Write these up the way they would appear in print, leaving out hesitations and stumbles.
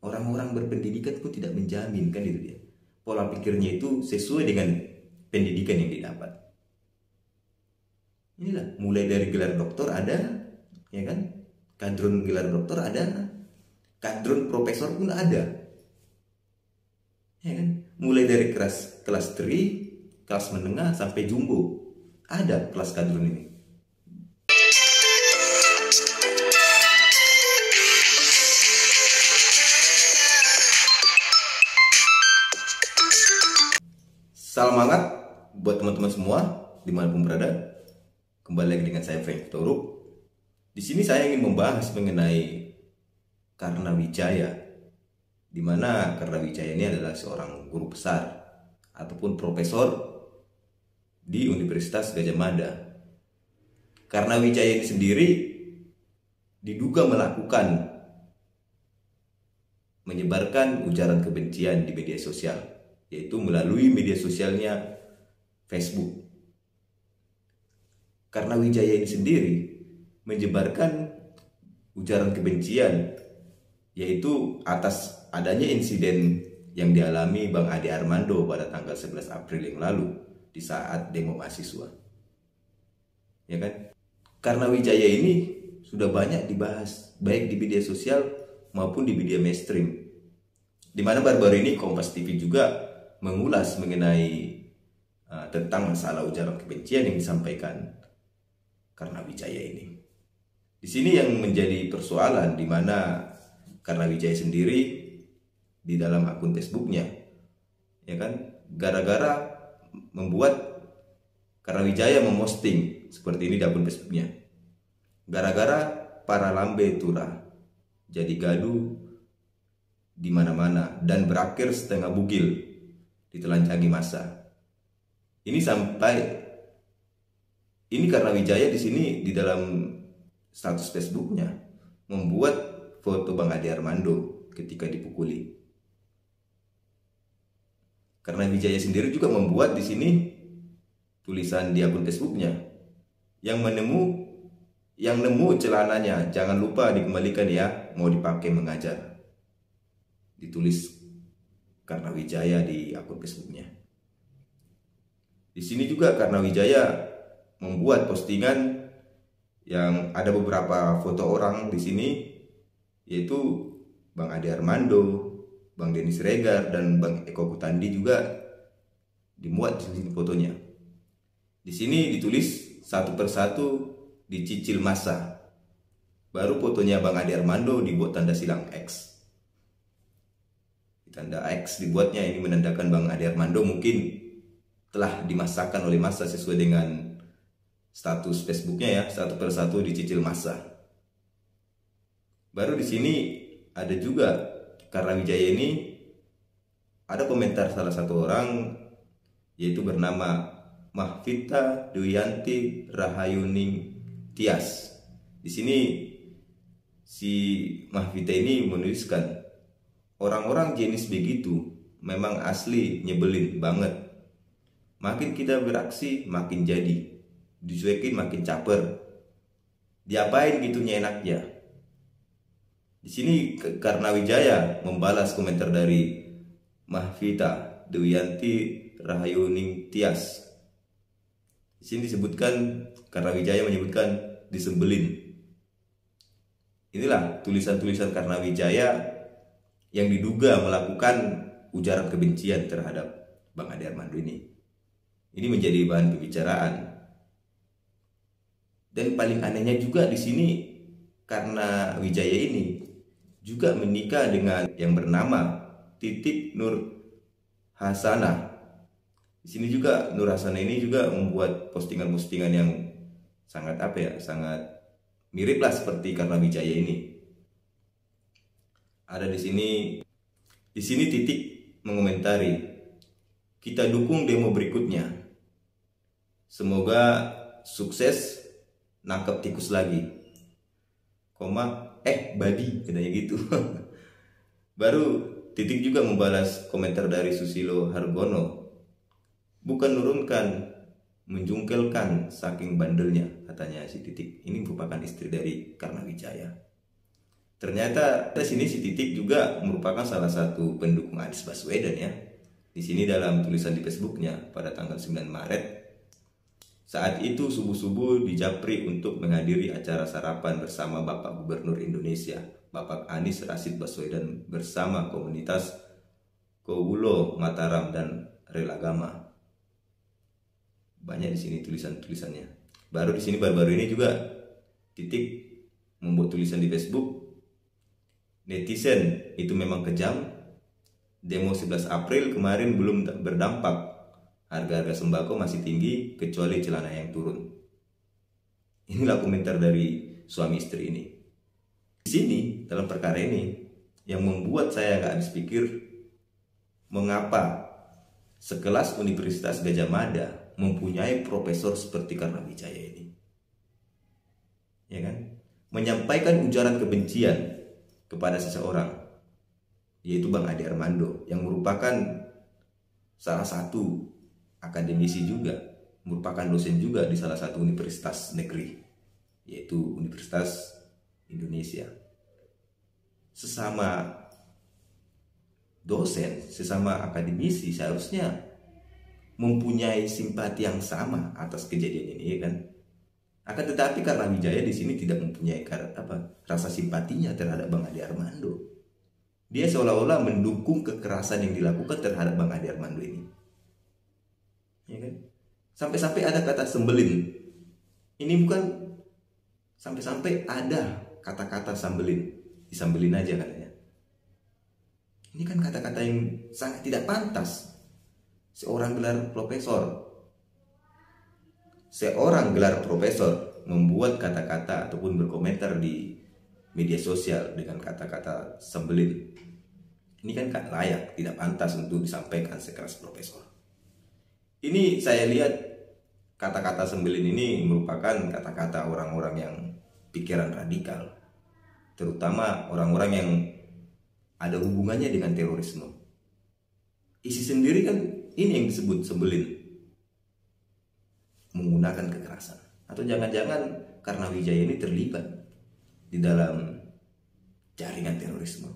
orang-orang berpendidikan pun tidak menjamin, kan itu dia. Pola pikirnya itu sesuai dengan pendidikan yang didapat. Inilah, mulai dari gelar doktor ada, ya kan? Kadron gelar doktor ada, kadron profesor pun ada. Ya kan? Mulai dari kelas 3, kelas menengah sampai jumbo. Ada kelas kadron ini. Salam hangat buat teman-teman semua dimanapun berada. Kembali lagi dengan saya Frank Toruk. Di sini saya ingin membahas mengenai Karnawijaya, di mana Karnawijaya ini adalah seorang guru besar ataupun profesor di Universitas Gadjah Mada. Karnawijaya ini sendiri diduga menyebarkan ujaran kebencian di media sosial, yaitu melalui media sosialnya Facebook. Karnawijaya ini sendiri menyebarkan ujaran kebencian, yaitu atas adanya insiden yang dialami Bang Ade Armando pada tanggal 11 April yang lalu di saat demo mahasiswa. Ya kan? Karnawijaya ini sudah banyak dibahas baik di media sosial maupun di media mainstream. Di mana baru-baru ini Kompas TV juga mengulas mengenai tentang masalah ujaran kebencian yang disampaikan Karnawijaya ini. Di sini yang menjadi persoalan di mana Karnawijaya sendiri di dalam akun Facebooknya, ya kan, gara-gara membuat Karnawijaya memosting seperti ini di akun Facebooknya. Gara-gara para lambe turah jadi gaduh di mana-mana dan berakhir setengah bugil ditelanjangi massa. Ini Karnawijaya di sini di dalam status Facebooknya membuat foto Bang Ade Armando ketika dipukuli. Karnawijaya sendiri juga membuat di sini tulisan di akun Facebooknya, yang nemu celananya jangan lupa dikembalikan ya, mau dipakai mengajar. Ditulis Karnawijaya di akun Facebooknya. Di sini juga Karnawijaya membuat postingan yang ada beberapa foto orang di sini, yaitu Bang Ade Armando, Bang Denny Siregar, dan Bang Eko Kutandi juga dimuat di sini fotonya. Di sini ditulis satu persatu dicicil massa. Baru fotonya Bang Ade Armando dibuat tanda silang X. Tanda X dibuatnya ini menandakan Bang Ade Armando mungkin telah dimassakan oleh massa sesuai dengan status Facebooknya ya, satu persatu dicicil massa. Baru di sini ada juga Karnawijaya ini ada komentar salah satu orang, yaitu bernama Mahvita Duyanti Rahayuning Tias. Di sini si Mahvita ini menuliskan, orang-orang jenis begitu memang asli nyebelin banget. Makin kita beraksi makin jadi, dicuekin makin caper. Diapain gitunya enaknya. Di sini Karnawijaya membalas komentar dari Mahvita Duyanti Rahayuning Tias. Di sini disebutkan, Karnawijaya menyebutkan disebelin. Inilah tulisan-tulisan Karnawijaya yang diduga melakukan ujaran kebencian terhadap Bang Ade Armando ini. Ini menjadi bahan pembicaraan. Dan paling anehnya juga di sini, Karnawijaya ini juga menikah dengan yang bernama Titik Nur Hasanah. Di sini juga Nur Hasanah ini juga membuat postingan-postingan yang sangat sangat mirip lah seperti Karnawijaya ini. Ada di sini Titik mengomentari, kita dukung demo berikutnya. Semoga sukses nangkep tikus lagi. Babi, katanya gitu. Baru Titik juga membalas komentar dari Susilo Hargono. Bukan nurunkan, menjungkelkan saking bandelnya, katanya si Titik. Ini merupakan istri dari Karnawijaya. Ternyata di sini si Titik juga merupakan salah satu pendukung Anies Baswedan ya. Di sini dalam tulisan di Facebooknya pada tanggal 9 Maret, saat itu subuh-subuh di Japri untuk menghadiri acara sarapan bersama Bapak Gubernur Indonesia, Bapak Anies Rashid Baswedan bersama komunitas Kowulo, Mataram, dan Relagama. Banyak di sini tulisan-tulisannya. Baru ini juga Titik membuat tulisan di Facebook, netizen itu memang kejam. Demo 11 April kemarin belum berdampak. Harga-harga sembako masih tinggi kecuali celana yang turun. Inilah komentar dari suami istri ini. Di sini dalam perkara ini yang membuat saya nggak habis pikir, mengapa sekelas Universitas Gadjah Mada mempunyai profesor seperti Karnawijaya ini, ya kan, menyampaikan ujaran kebencian kepada seseorang, yaitu Bang Ade Armando, yang merupakan salah satu akademisi juga, merupakan dosen juga di salah satu universitas negeri, yaitu Universitas Indonesia. Sesama dosen, sesama akademisi seharusnya mempunyai simpati yang sama atas kejadian ini, ya kan? Akan tetapi Karnawijaya di sini tidak mempunyai rasa simpatinya terhadap Bang Ade Armando. Dia seolah-olah mendukung kekerasan yang dilakukan terhadap Bang Ade Armando ini, ya kan? Sampai-sampai ada kata sembelin. Ini bukan sampai-sampai ada kata-kata sambelin, disambelin aja katanya. Ini kan kata-kata yang sangat tidak pantas. Seorang gelar profesor membuat kata-kata ataupun berkomentar di media sosial dengan kata-kata sembelin. Ini kan gak layak, tidak pantas untuk disampaikan sekelas profesor. Ini saya lihat kata-kata sembelin ini merupakan kata-kata orang-orang yang pikiran radikal, terutama orang-orang yang ada hubungannya dengan terorisme. Isi sendiri kan ini yang disebut sembelin, menggunakan kekerasan. Atau jangan-jangan Karnawijaya ini terlibat di dalam jaringan terorisme,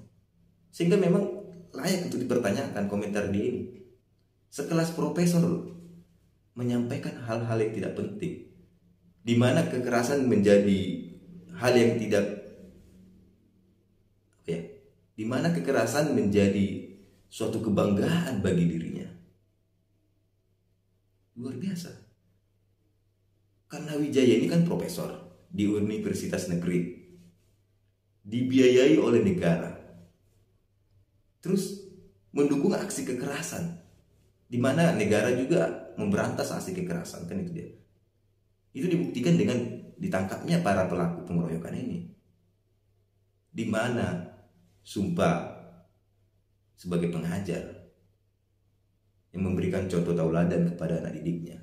sehingga memang layak untuk dipertanyakan komentar dia ini. Sekelas profesor menyampaikan hal-hal yang tidak penting, di mana kekerasan menjadi hal yang tidak, di mana kekerasan menjadi suatu kebanggaan bagi dirinya. Luar biasa. Karnawijaya ini kan profesor di universitas negeri, dibiayai oleh negara, terus mendukung aksi kekerasan, di mana negara juga memberantas aksi kekerasan, kan itu dia. Itu dibuktikan dengan ditangkapnya para pelaku pengeroyokan ini, di mana sumpah sebagai pengajar yang memberikan contoh tauladan kepada anak didiknya.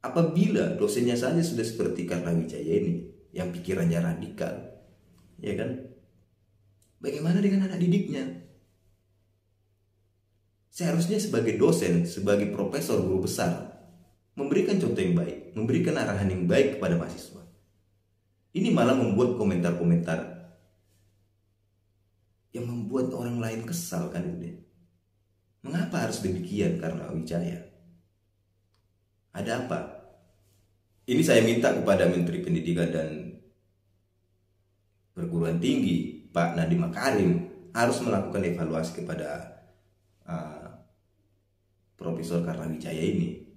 Apabila dosennya saja sudah seperti Karnawijaya ini yang pikirannya radikal, ya kan? Bagaimana dengan anak didiknya? Seharusnya sebagai dosen, sebagai profesor, guru besar, memberikan contoh yang baik, memberikan arahan yang baik kepada mahasiswa. Ini malah membuat komentar-komentar yang membuat orang lain kesal, kan itu. Mengapa harus demikian Karnawijaya? Ada apa? Ini saya minta kepada Menteri Pendidikan dan Perguruan Tinggi, Pak Nadiem Makarim, harus melakukan evaluasi kepada Profesor Karnawijaya ini.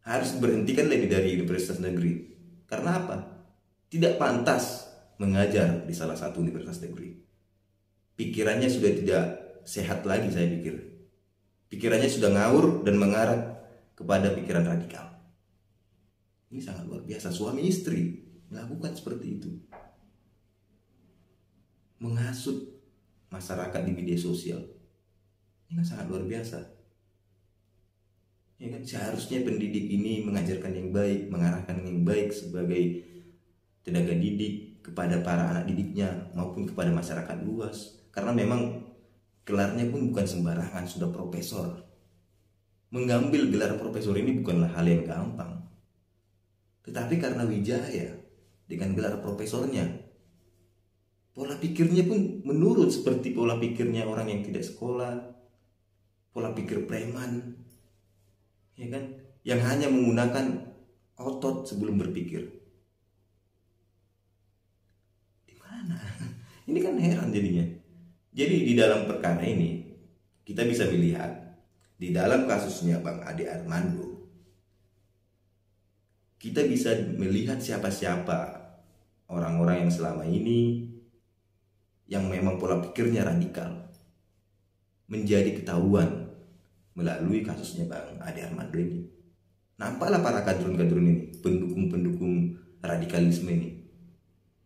Harus berhentikan lebih dari universitas negeri. Karena apa? Tidak pantas mengajar di salah satu universitas negeri. Pikirannya sudah tidak sehat lagi, saya pikir. Pikirannya sudah ngawur dan mengarah kepada pikiran radikal. Ini sangat luar biasa. Suami istri melakukan seperti itu, menghasut masyarakat di media sosial. Ini kan sangat luar biasa. Ya kan, seharusnya pendidik ini mengajarkan yang baik, mengarahkan yang baik sebagai tenaga didik kepada para anak didiknya maupun kepada masyarakat luas. Karena memang gelarnya pun bukan sembarangan, sudah profesor. Mengambil gelar profesor ini bukanlah hal yang gampang. Tetapi Karnawijaya dengan gelar profesornya, Pola pikirnya pun menurut seperti pola pikirnya orang yang tidak sekolah, pola pikir preman, ya kan, yang hanya menggunakan otot sebelum berpikir. Di mana? Ini kan heran jadinya. Jadi di dalam perkara ini kita bisa melihat di dalam kasusnya Bang Ade Armando, kita bisa melihat siapa-siapa orang-orang yang selama ini yang memang pola pikirnya radikal menjadi ketahuan melalui kasusnya Bang Ade Armando ini. Nampaklah para kadrun-kadrun ini, pendukung-pendukung radikalisme ini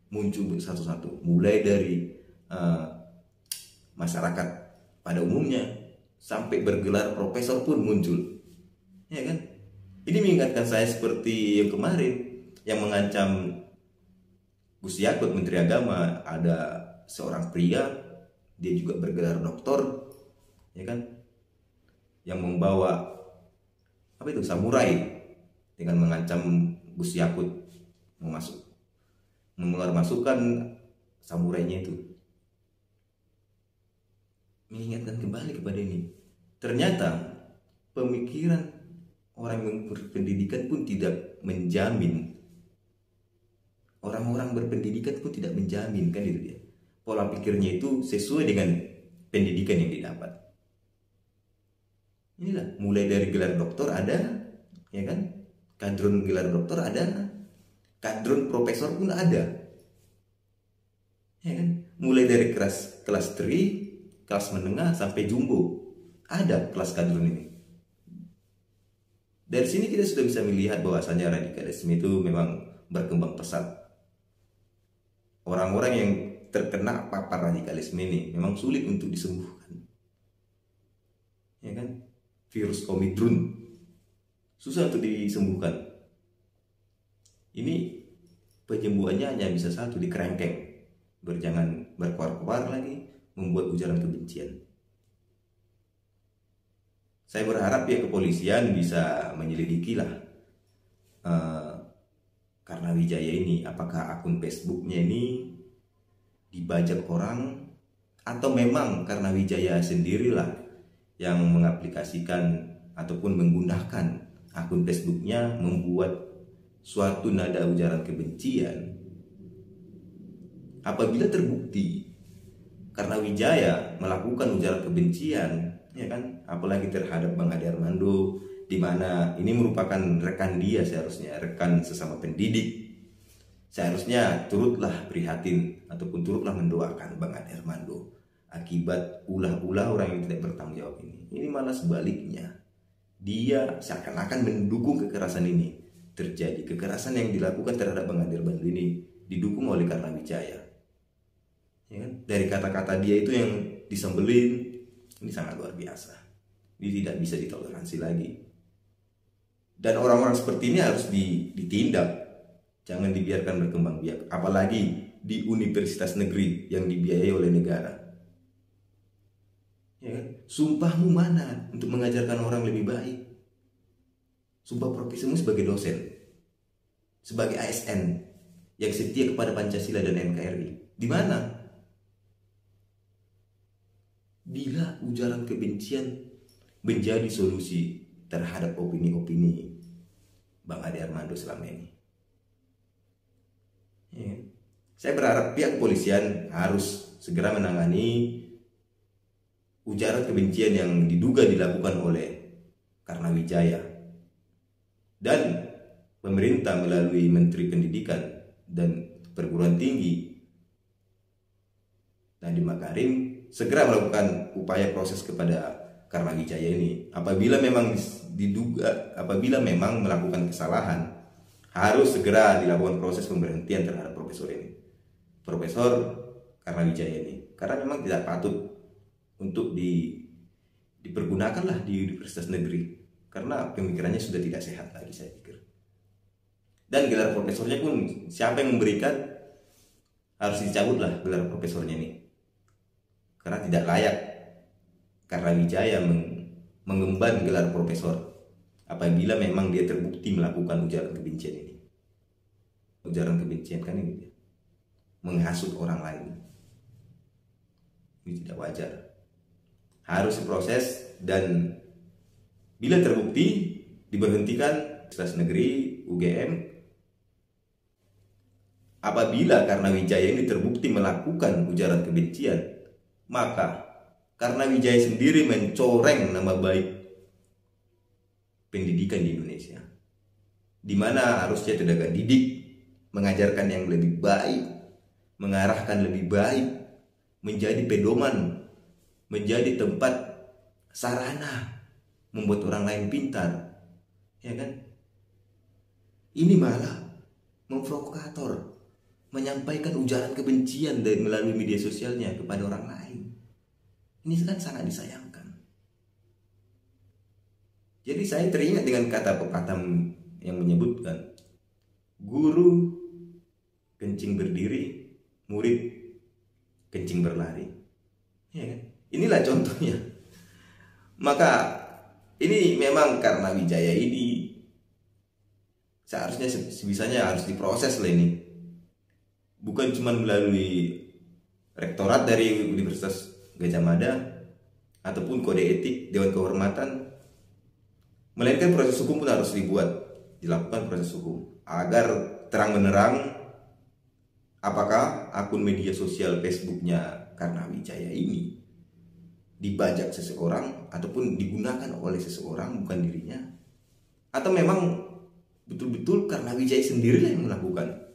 muncul satu-satu, mulai dari masyarakat pada umumnya sampai bergelar profesor pun muncul, ya kan? Ini mengingatkan saya seperti yang kemarin yang mengancam Gus Yakut, Menteri Agama. Ada seorang pria, dia juga bergelar doktor, ya kan, yang membawa apa itu, samurai, dengan mengancam Gus Yakut memasukkan samurainya itu. Mengingatkan kembali kepada ini. Ternyata pemikiran orang yang berpendidikan pun tidak menjamin, orang-orang berpendidikan pun tidak menjamin, kan itu dia. Pola pikirnya itu sesuai dengan pendidikan yang didapat. Inilah, mulai dari gelar doktor ada, ya kan, kadrun gelar doktor ada, kadrun profesor pun ada, ya kan, mulai dari kelas 3, kelas menengah sampai jumbo ada kelas kadrun ini. Dari sini kita sudah bisa melihat bahwasanya radikalisme itu memang berkembang pesat. Orang-orang yang terkena papar radikalisme ini memang sulit untuk disembuhkan, ya kan. Virus Omicron susah untuk disembuhkan. Ini penyembuhannya hanya bisa satu, dikerengkeng, berjangan berkoar-koar lagi, membuat ujaran kebencian. Saya berharap ya kepolisian bisa menyelidikilah karena Wijaya ini, apakah akun Facebooknya ini dibajak orang, atau memang karena Wijaya sendirilah yang mengaplikasikan ataupun menggunakan akun Facebooknya membuat suatu nada ujaran kebencian. Apabila terbukti karena Wijaya melakukan ujaran kebencian, ya kan, apalagi terhadap Bang Ade Armando, di mana ini merupakan rekan dia, seharusnya rekan sesama pendidik, seharusnya turutlah prihatin ataupun turutlah mendoakan Bang Ade Armando akibat ulah-ulah orang yang tidak bertanggung jawab ini. Ini malah sebaliknya, dia seakan-akan mendukung kekerasan ini terjadi. Kekerasan yang dilakukan terhadap Bang Ade Armando ini didukung oleh Karna Wijaya, ya kan? Dari kata-kata dia itu yang disembelin, ini sangat luar biasa. Ini tidak bisa ditoleransi lagi. Dan orang-orang seperti ini harus ditindak. Jangan dibiarkan berkembang biak, apalagi di universitas negeri yang dibiayai oleh negara. Ya kan? Sumpahmu mana untuk mengajarkan orang lebih baik? Sumpah profesimu sebagai dosen, sebagai ASN yang setia kepada Pancasila dan NKRI, di mana? Bila ujaran kebencian menjadi solusi terhadap opini-opini Bang Ade Armando selama ini. Ya. Saya berharap pihak kepolisian harus segera menangani ujaran kebencian yang diduga dilakukan oleh Karna Wijaya, dan pemerintah melalui Menteri Pendidikan dan Perguruan Tinggi Nadiem Makarim segera melakukan upaya proses kepada Karna Wijaya ini. Apabila memang melakukan kesalahan, harus segera dilakukan proses pemberhentian terhadap profesor ini, Profesor Karna Wijaya ini, karena memang tidak patut untuk dipergunakanlah di universitas negeri, karena pemikirannya sudah tidak sehat lagi, saya pikir. Dan gelar profesornya pun siapa yang memberikan, harus dicabutlah gelar profesornya ini, karena tidak layak Karna Wijaya mengemban gelar profesor apabila memang dia terbukti melakukan ujaran kebencian ini. Ujaran kebencian kan ini, menghasut orang lain. Ini tidak wajar. Harus diproses dan bila terbukti diberhentikan Universitas Negeri UGM. Apabila karena Wijaya ini terbukti melakukan ujaran kebencian, maka karena Wijaya sendiri mencoreng nama baik pendidikan di Indonesia, di mana harusnya tenaga didik mengajarkan yang lebih baik, mengarahkan lebih baik, menjadi pedoman, menjadi tempat sarana membuat orang lain pintar, ya kan? Ini malah memprovokator, menyampaikan ujaran kebencian dari melalui media sosialnya kepada orang lain. Ini kan sangat disayangkan. Jadi saya teringat dengan kata pepatah yang menyebutkan, guru kencing berdiri, murid kencing berlari. Ya kan? Inilah contohnya. Maka ini memang karena Wijaya ini seharusnya sebisanya harus diproses lah ini. Bukan cuma melalui rektorat dari Universitas Gajah Mada ataupun kode etik Dewan Kehormatan, melainkan proses hukum pun harus dilakukan proses hukum agar terang menerang apakah akun media sosial Facebooknya karena Wijaya ini dibajak seseorang ataupun digunakan oleh seseorang bukan dirinya, atau memang betul-betul karena Wijaya sendirilah yang melakukan.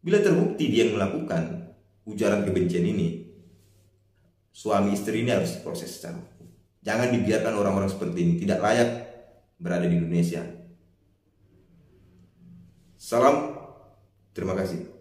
Bila terbukti dia yang melakukan ujaran kebencian ini, suami istri ini harus diproses secara hukum. Jangan dibiarkan orang-orang seperti ini, tidak layak berada di Indonesia. Salam, terima kasih.